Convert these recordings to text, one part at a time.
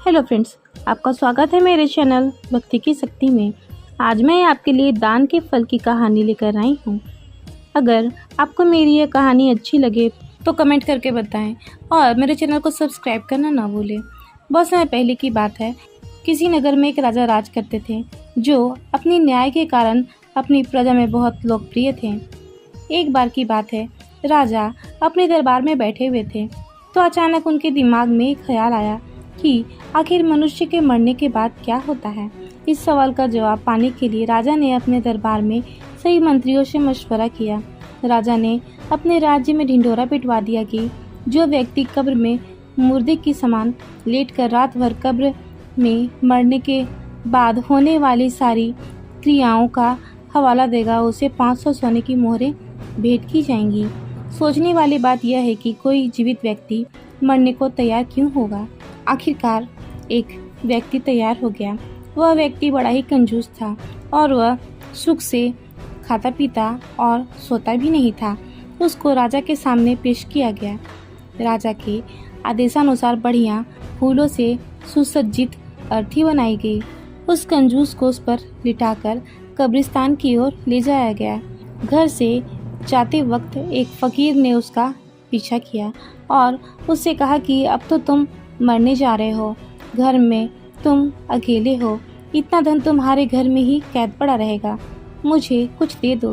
Hello friends, आपका स्वागत है मेरे चैनल भक्ति की शक्ति में। आज मैं आपके लिए दान के फल की कहानी लेकर आई हूँ। अगर आपको मेरी यह कहानी अच्छी लगे तो कमेंट करके बताएं और मेरे चैनल को सब्सक्राइब करना ना भूलें। बहुत समय पहले की बात है, किसी नगर में एक राजा राज करते थे जो अपनी न्याय के कारण अपनी प्रजा में बहुत लोकप्रिय थे। एक बार की बात है, राजा अपने दरबार में बैठे हुए थे तो अचानक उनके दिमाग में एक ख्याल आया कि आखिर मनुष्य के मरने के बाद क्या होता है। इस सवाल का जवाब पाने के लिए राजा ने अपने दरबार में सही मंत्रियों से मशवरा किया। राजा ने अपने राज्य में ढिंढोरा पिटवा दिया कि जो व्यक्ति कब्र में मुर्दे की समान लेटकर रात भर कब्र में मरने के बाद होने वाली सारी क्रियाओं का हवाला देगा, उसे 500 सोने की मोहरें भेंट की जाएंगी। सोचने वाली बात यह है कि कोई जीवित व्यक्ति मरने को तैयार क्यों होगा। आखिरकार एक व्यक्ति तैयार हो गया। वह व्यक्ति बड़ा ही कंजूस था और वह सुख से खाता पीता और सोता भी नहीं था। उसको राजा के सामने पेश किया गया। राजा के आदेशानुसार बढ़िया फूलों से सुसज्जित अर्थी बनाई गई। उस कंजूस को उस पर लिटाकर कब्रिस्तान की ओर ले जाया गया। घर से जाते वक्त एक फकीर ने उसका पीछा किया और उससे कहा कि अब तो तुम मरने जा रहे हो, घर में तुम अकेले हो, इतना धन तुम्हारे घर में ही कैद पड़ा रहेगा, मुझे कुछ दे दो।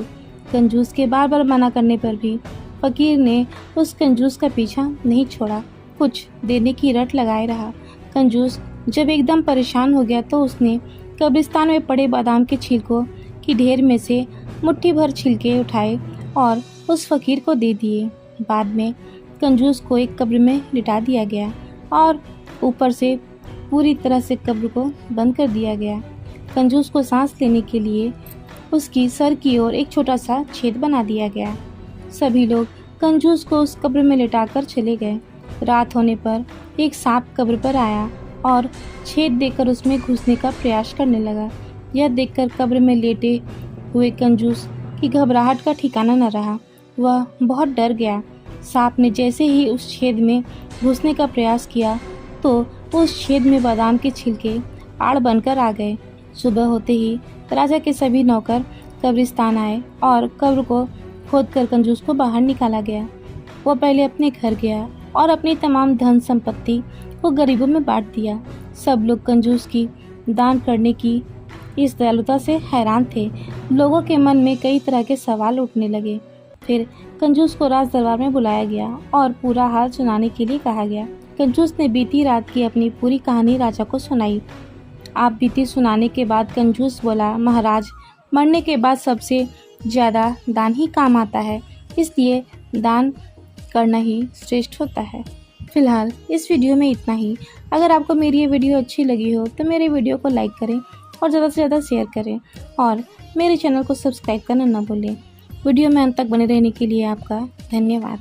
कंजूस के बार बार मना करने पर भी फकीर ने उस कंजूस का पीछा नहीं छोड़ा, कुछ देने की रट लगाए रहा। कंजूस जब एकदम परेशान हो गया तो उसने कब्रिस्तान में पड़े बादाम के छिलकों की ढेर में से मुट्ठी भर छिलके उठाए और उस फकीर को दे दिए। बाद में कंजूस को एक कब्र में लिटा दिया गया और ऊपर से पूरी तरह से कब्र को बंद कर दिया गया। कंजूस को सांस लेने के लिए उसकी सर की ओर एक छोटा सा छेद बना दिया गया। सभी लोग कंजूस को उस कब्र में लिटाकर चले गए। रात होने पर एक सांप कब्र पर आया और छेद देकर उसमें घुसने का प्रयास करने लगा। यह देखकर कब्र में लेटे हुए कंजूस की घबराहट का ठिकाना न रहा। वह बहुत डर गया। सांप ने जैसे ही उस छेद में घुसने का प्रयास किया तो उस छेद में बादाम के छिलके आड़ बनकर आ गए। सुबह होते ही राजा के सभी नौकर कब्रिस्तान आए और कब्र को खोदकर कंजूस को बाहर निकाला गया। वो पहले अपने घर गया और अपनी तमाम धन संपत्ति को गरीबों में बांट दिया। सब लोग कंजूस की दान करने की इस दयालुता से हैरान थे। लोगों के मन में कई तरह के सवाल उठने लगे। फिर कंजूस को राज दरबार में बुलाया गया और पूरा हाल सुनाने के लिए कहा गया। कंजूस ने बीती रात की अपनी पूरी कहानी राजा को सुनाई। आप बीती सुनाने के बाद कंजूस बोला, महाराज, मरने के बाद सबसे ज़्यादा दान ही काम आता है, इसलिए दान करना ही श्रेष्ठ होता है। फिलहाल इस वीडियो में इतना ही। अगर आपको मेरी ये वीडियो अच्छी लगी हो तो मेरे वीडियो को लाइक करें और ज़्यादा से ज़्यादा शेयर करें और मेरे चैनल को सब्सक्राइब करना ना भूलें। वीडियो में अंत तक बने रहने के लिए आपका धन्यवाद।